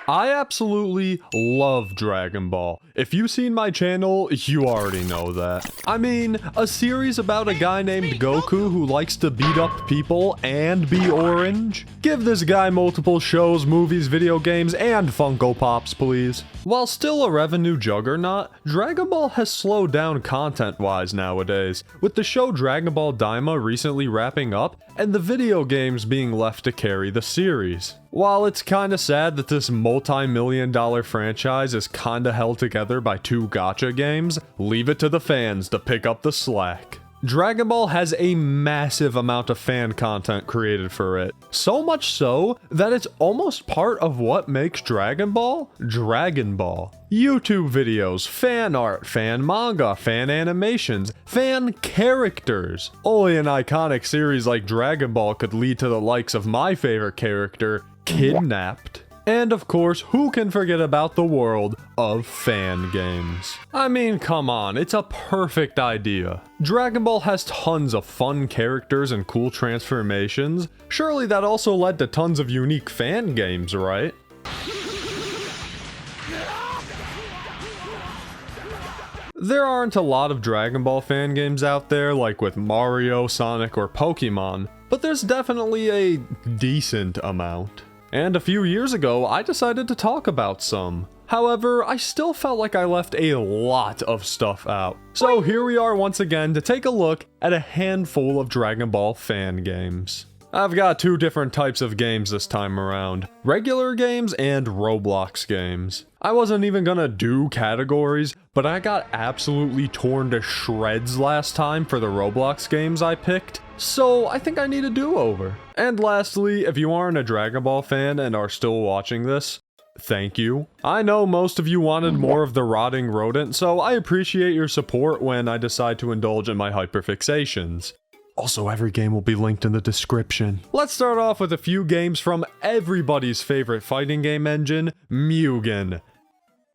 I absolutely love Dragon Ball. If you've seen my channel, you already know that. I mean, a series about a guy named Goku who likes to beat up people and be orange? Give this guy multiple shows, movies, video games, and Funko Pops, please. While still a revenue juggernaut, Dragon Ball has slowed down content-wise nowadays, with the show Dragon Ball Daima recently wrapping up and the video games being left to carry the series. While it's kinda sad that this multi-million-dollar franchise is kinda held together by two gacha games, leave it to the fans to pick up the slack. Dragon Ball has a massive amount of fan content created for it. So much so that it's almost part of what makes Dragon Ball, Dragon Ball. YouTube videos, fan art, fan manga, fan animations, fan characters. Only an iconic series like Dragon Ball could lead to the likes of my favorite character, Kidnapped. And of course, who can forget about the world of fan games? I mean, come on, it's a perfect idea. Dragon Ball has tons of fun characters and cool transformations. Surely that also led to tons of unique fan games, right? There aren't a lot of Dragon Ball fan games out there like with Mario, Sonic, or Pokemon, but there's definitely a decent amount. And a few years ago, I decided to talk about some. However, I still felt like I left a lot of stuff out. So here we are once again to take a look at a handful of Dragon Ball fan games. I've got two different types of games this time around, regular games and Roblox games. I wasn't even gonna do categories, but I got absolutely torn to shreds last time for the Roblox games I picked, so I think I need a do-over. And lastly, if you aren't a Dragon Ball fan and are still watching this, thank you. I know most of you wanted more of the rotting rodent, so I appreciate your support when I decide to indulge in my hyperfixations. Also, every game will be linked in the description. Let's start off with a few games from everybody's favorite fighting game engine, Mugen.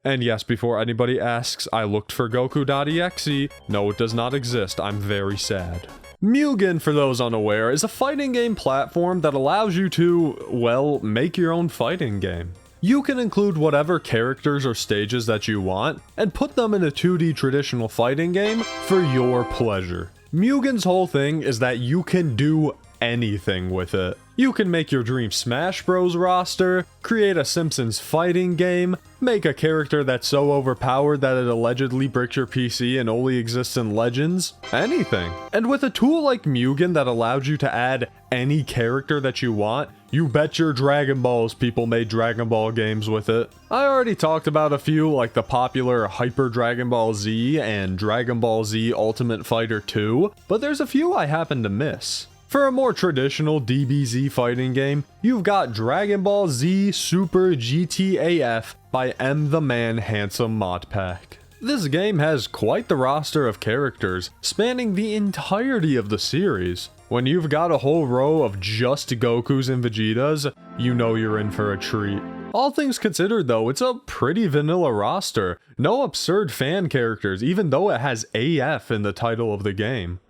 And yes, before anybody asks, I looked for Goku.exe. No, it does not exist. I'm very sad. Mugen, for those unaware, is a fighting game platform that allows you to, well, make your own fighting game. You can include whatever characters or stages that you want, and put them in a 2D traditional fighting game for your pleasure. Mugen's whole thing is that you can do anything with it. You can make your dream Smash Bros roster, create a Simpsons fighting game, make a character that's so overpowered that it allegedly bricks your PC and only exists in Legends, anything. And with a tool like Mugen that allows you to add any character that you want, you bet your Dragon Balls people made Dragon Ball games with it. I already talked about a few like the popular Hyper Dragon Ball Z and Dragon Ball Z Ultimate Fighter 2, but there's a few I happen to miss. For a more traditional DBZ fighting game, you've got Dragon Ball Z Super GTAF by M the Man Handsome Mod Pack. This game has quite the roster of characters, spanning the entirety of the series. When you've got a whole row of just Gokus and Vegetas, you know you're in for a treat. All things considered though, it's a pretty vanilla roster. No absurd fan characters, even though it has AF in the title of the game.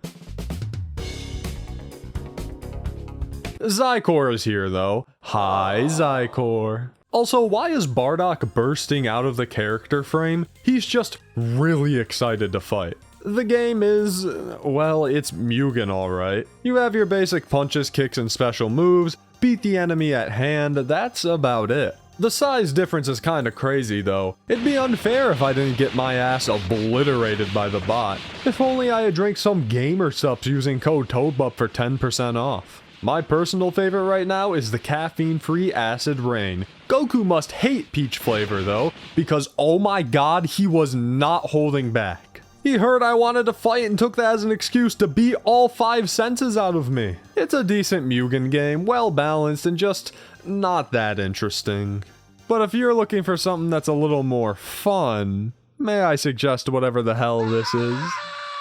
Zycor is here though. Hi Zycor. Also, why is Bardock bursting out of the character frame? He's just really excited to fight. The game is, well, it's Mugen alright. You have your basic punches, kicks, and special moves, beat the enemy at hand, that's about it. The size difference is kinda crazy though. It'd be unfair if I didn't get my ass obliterated by the bot. If only I had drank some gamer subs using code TOADBUP for 10% off. My personal favorite right now is the caffeine-free Acid Rain. Goku must hate peach flavor though, because oh my god, he was not holding back. He heard I wanted to fight and took that as an excuse to beat all 5 senses out of me. It's a decent Mugen game, well balanced and just not that interesting. But if you're looking for something that's a little more fun, may I suggest whatever the hell this is?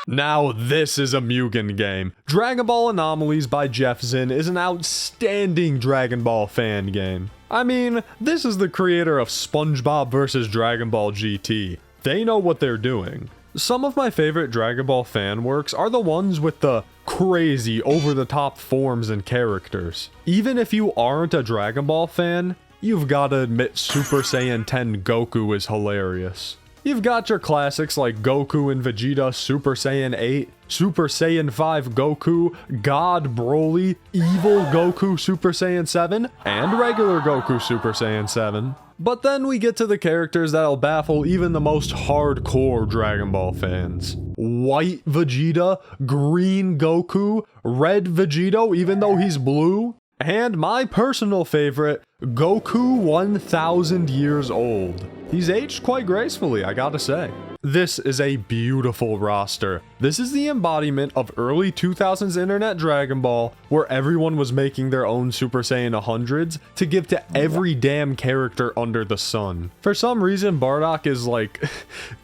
Now this is a Mugen game. Dragon Ball Anomalies by Jeff Zinn is an outstanding Dragon Ball fan game. I mean, this is the creator of SpongeBob vs. Dragon Ball GT. They know what they're doing. Some of my favorite Dragon Ball fan works are the ones with the crazy over-the-top forms and characters. Even if you aren't a Dragon Ball fan, you've gotta admit Super Saiyan 10 Goku is hilarious. You've got your classics like Goku and Vegeta Super Saiyan 8, Super Saiyan 5 Goku, God Broly, Evil Goku Super Saiyan 7, and regular Goku Super Saiyan 7. But then we get to the characters that'll baffle even the most hardcore Dragon Ball fans. White Vegeta, Green Goku, Red Vegito even though he's blue, and my personal favorite, Goku 1000 years old. He's aged quite gracefully, I gotta say. This is a beautiful roster. This is the embodiment of early 2000s internet Dragon Ball, where everyone was making their own Super Saiyan 100s to give to every damn character under the sun. For some reason, Bardock is like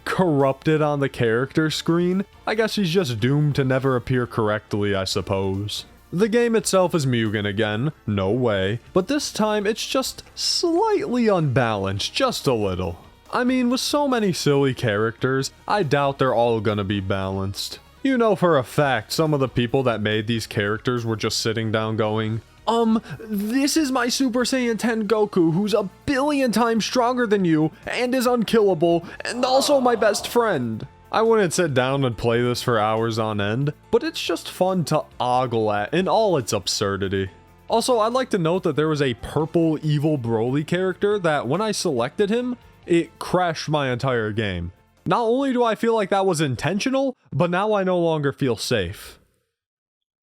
corrupted on the character screen. I guess he's just doomed to never appear correctly, I suppose. The game itself is Mugen again, no way, but this time it's just slightly unbalanced, just a little. I mean, with so many silly characters, I doubt they're all gonna be balanced. You know for a fact some of the people that made these characters were just sitting down going, this is my Super Saiyan 10 Goku who's a billion times stronger than you and is unkillable and also my best friend. I wouldn't sit down and play this for hours on end, but it's just fun to ogle at in all its absurdity. Also, I'd like to note that there was a purple evil Broly character that when I selected him, it crashed my entire game. Not only do I feel like that was intentional, but now I no longer feel safe.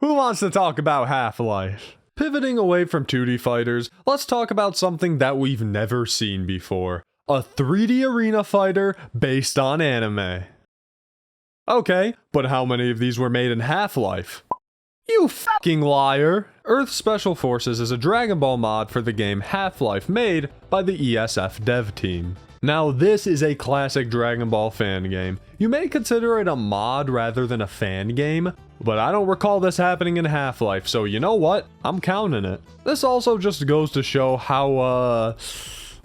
Who wants to talk about Half-Life? Pivoting away from 2D fighters, let's talk about something that we've never seen before. A 3D arena fighter based on anime. Okay, but how many of these were made in Half-Life? You fucking liar! Earth Special Forces is a Dragon Ball mod for the game Half-Life made by the ESF dev team. Now this is a classic Dragon Ball fan game. You may consider it a mod rather than a fan game, but I don't recall this happening in Half-Life, so you know what? I'm counting it. This also just goes to show how,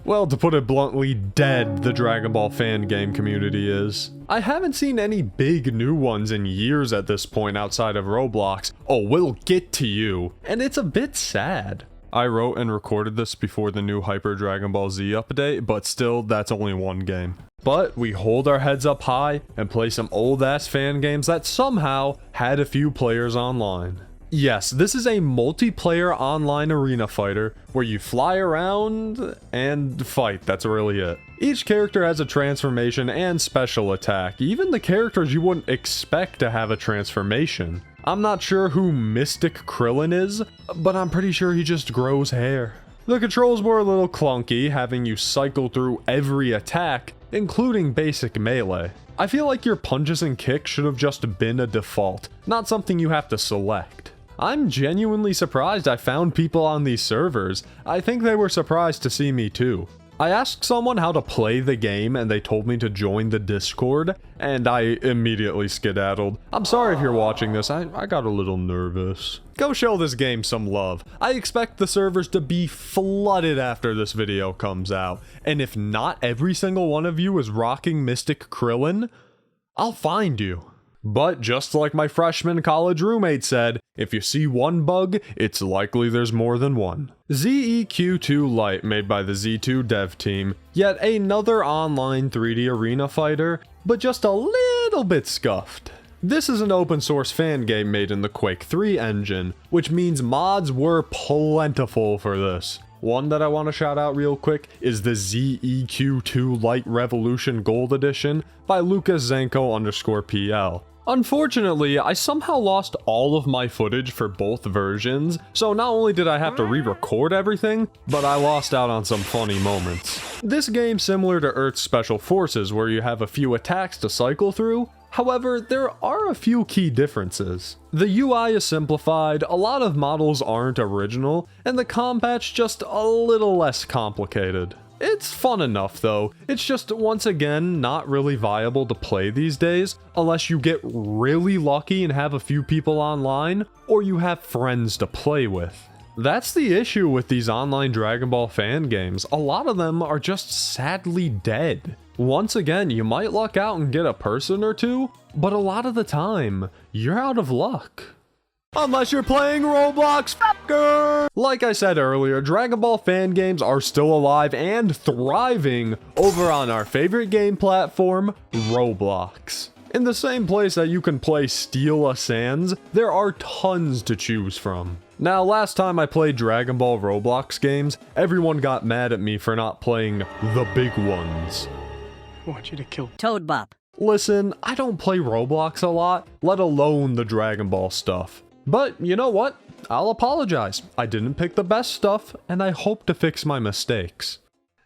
well, to put it bluntly, dead the Dragon Ball fan game community is. I haven't seen any big new ones in years at this point outside of Roblox. Oh, we'll get to you. And it's a bit sad. I wrote and recorded this before the new Hyper Dragon Ball Z update, but still, that's only one game. But we hold our heads up high and play some old ass fan games that somehow had a few players online. Yes, this is a multiplayer online arena fighter where you fly around and fight, that's really it. Each character has a transformation and special attack, even the characters you wouldn't expect to have a transformation. I'm not sure who Mystic Krillin is, but I'm pretty sure he just grows hair. The controls were a little clunky, having you cycle through every attack, including basic melee. I feel like your punches and kicks should have just been a default, not something you have to select. I'm genuinely surprised I found people on these servers. I think they were surprised to see me too. I asked someone how to play the game and they told me to join the Discord, and I immediately skedaddled. I'm sorry if you're watching this, I got a little nervous. Go show this game some love. I expect the servers to be flooded after this video comes out, and if not every single one of you is rocking Mystic Krillin, I'll find you. But just like my freshman college roommate said, if you see one bug, it's likely there's more than one. ZEQ2 Lite, made by the Z2 dev team, yet another online 3D arena fighter, but just a little bit scuffed. This is an open source fan game made in the Quake 3 engine, which means mods were plentiful for this. One that I want to shout out real quick is the ZEQ2 Lite Revolution Gold Edition by Lucas Zenko_PL. Unfortunately, I somehow lost all of my footage for both versions, so not only did I have to re-record everything, but I lost out on some funny moments. This game's similar to Earth's Special Forces, where you have a few attacks to cycle through. However, there are a few key differences. The UI is simplified, a lot of models aren't original, and the combat's just a little less complicated. It's fun enough though, it's just once again not really viable to play these days unless you get really lucky and have a few people online, or you have friends to play with. That's the issue with these online Dragon Ball fan games, a lot of them are just sadly dead. Once again, you might luck out and get a person or two, but a lot of the time, you're out of luck. Unless you're playing Roblox, fucker! Like I said earlier, Dragon Ball fan games are still alive and thriving over on our favorite game platform, Roblox. In the same place that you can play Steal Sans, there are tons to choose from. Now, last time I played Dragon Ball Roblox games, everyone got mad at me for not playing the big ones. I want you to kill Toad Bop. Listen, I don't play Roblox a lot, let alone the Dragon Ball stuff. But you know what? I'll apologize. I didn't pick the best stuff, and I hope to fix my mistakes.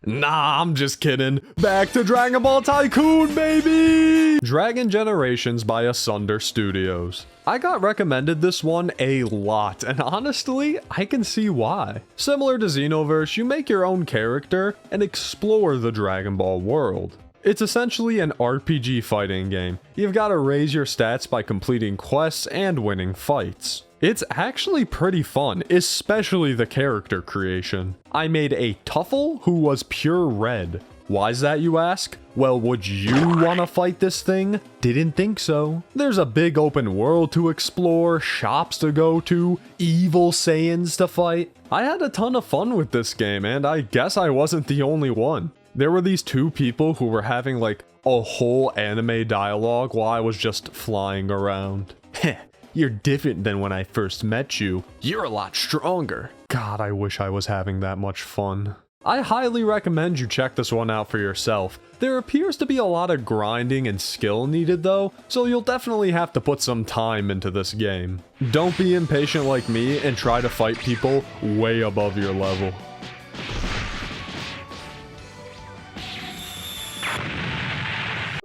Nah, I'm just kidding. Back to Dragon Ball Tycoon, baby! Dragon Generations by Asunder Studios. I got recommended this one a lot, and honestly, I can see why. Similar to Xenoverse, you make your own character and explore the Dragon Ball world. It's essentially an RPG fighting game. You've got to raise your stats by completing quests and winning fights. It's actually pretty fun, especially the character creation. I made a Tuffle who was pure red. Why's that, you ask? Well, would you want to fight this thing? Didn't think so. There's a big open world to explore, shops to go to, evil Saiyans to fight. I had a ton of fun with this game, and I guess I wasn't the only one. There were these two people who were having like a whole anime dialogue while I was just flying around. Heh, you're different than when I first met you. You're a lot stronger. God, I wish I was having that much fun. I highly recommend you check this one out for yourself. There appears to be a lot of grinding and skill needed though, so you'll definitely have to put some time into this game. Don't be impatient like me and try to fight people way above your level.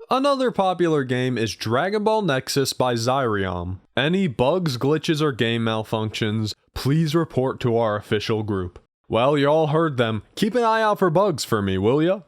Another popular game is Dragon Ball Nexus by Zyriom. Any bugs, glitches, or game malfunctions, please report to our official group. Well, you all heard them. Keep an eye out for bugs for me, will ya?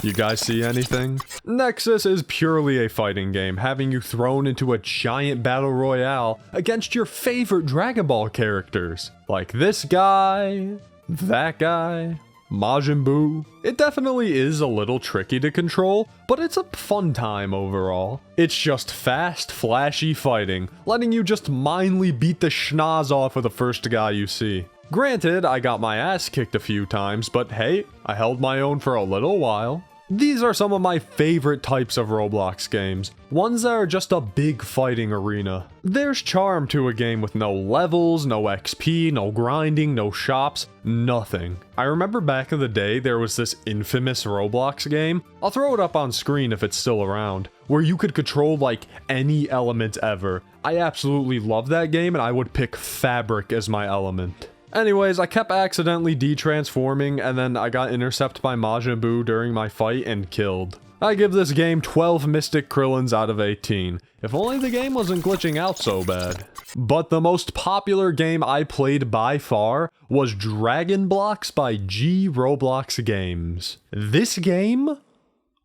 You guys see anything? Nexus is purely a fighting game, having you thrown into a giant battle royale against your favorite Dragon Ball characters. Like this guy, that guy, Majin Buu. It definitely is a little tricky to control, but it's a fun time overall. It's just fast, flashy fighting, letting you just mindly beat the schnoz off of the first guy you see. Granted, I got my ass kicked a few times, but hey, I held my own for a little while. These are some of my favorite types of Roblox games, ones that are just a big fighting arena. There's charm to a game with no levels, no XP, no grinding, no shops, nothing. I remember back in the day there was this infamous Roblox game, I'll throw it up on screen if it's still around, where you could control like any element ever. I absolutely love that game and I would pick fabric as my element. Anyways, I kept accidentally de-transforming and then I got intercepted by Majin Buu during my fight and killed. I give this game 12 Mystic Krillins out of 18. If only the game wasn't glitching out so bad. But the most popular game I played by far was Dragon Blocks by G Roblox Games. This game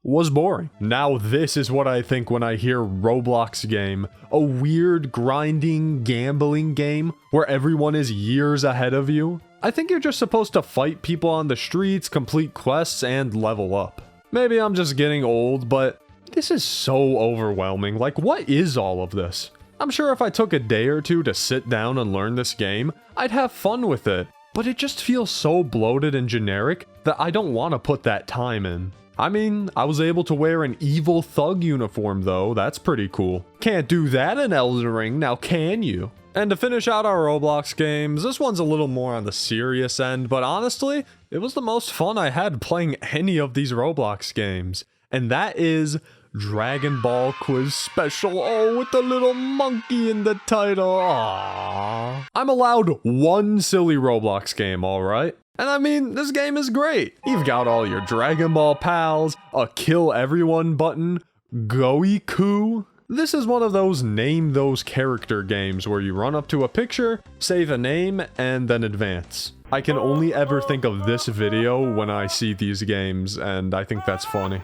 was boring. Now this is what I think when I hear Roblox game. A weird, grinding, gambling game where everyone is years ahead of you. I think you're just supposed to fight people on the streets, complete quests, and level up. Maybe I'm just getting old, but this is so overwhelming. Like, what is all of this? I'm sure if I took a day or two to sit down and learn this game, I'd have fun with it. But it just feels so bloated and generic that I don't want to put that time in. I mean, I was able to wear an evil thug uniform though, that's pretty cool. Can't do that in Elden Ring, now can you? And to finish out our Roblox games, this one's a little more on the serious end, but honestly, it was the most fun I had playing any of these Roblox games. And that is Dragon Ball Quiz Special, oh, with the little monkey in the title, aww. I'm allowed one silly Roblox game, alright? And I mean, this game is great. You've got all your Dragon Ball pals, a kill everyone button, Goiku. This is one of those name those character games where you run up to a picture, say the name, and then advance. I can only ever think of this video when I see these games, and I think that's funny.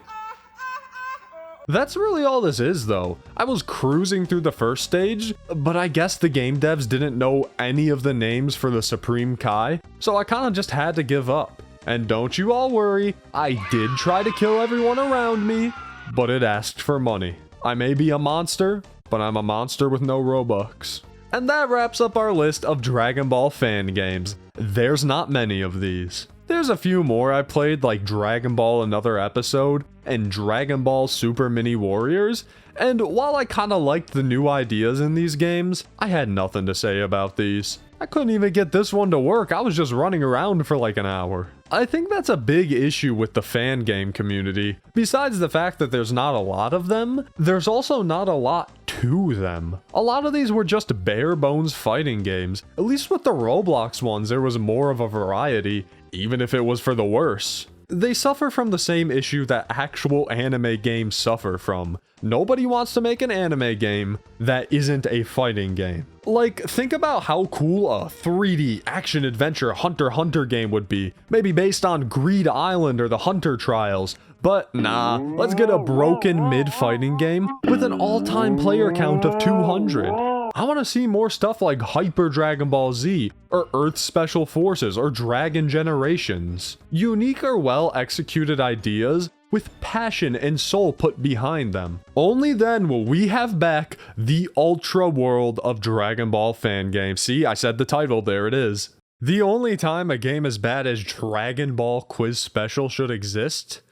That's really all this is though. I was cruising through the first stage, but I guess the game devs didn't know any of the names for the Supreme Kai, so I kinda just had to give up. And don't you all worry, I did try to kill everyone around me, but it asked for money. I may be a monster, but I'm a monster with no Robux. And that wraps up our list of Dragon Ball fan games. There's not many of these. There's a few more I played, like Dragon Ball Another Episode and Dragon Ball Super Mini Warriors, and while I kinda liked the new ideas in these games, I had nothing to say about these. I couldn't even get this one to work, I was just running around for like an hour. I think that's a big issue with the fan game community. Besides the fact that there's not a lot of them, there's also not a lot to them. A lot of these were just bare bones fighting games. At least with the Roblox ones, there was more of a variety, even if it was for the worse. They suffer from the same issue that actual anime games suffer from. Nobody wants to make an anime game that isn't a fighting game. Like, think about how cool a 3D action-adventure Hunter x Hunter game would be. Maybe based on Greed Island or the Hunter Trials. But nah, let's get a broken mid-fighting game with an all-time player count of 200. I want to see more stuff like Hyper Dragon Ball Z, or Earth Special Forces, or Dragon Generations. Unique or well-executed ideas with passion and soul put behind them. Only then will we have back the ultra world of Dragon Ball fan games. See, I said the title, there it is. The only time a game as bad as Dragon Ball Quiz Special should exist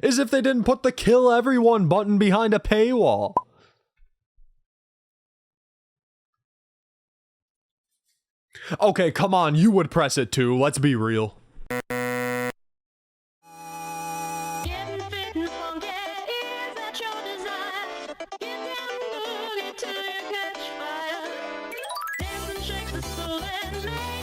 is if they didn't put the kill everyone button behind a paywall. Okay, come on, you would press it too, let's be real. Shake the soul and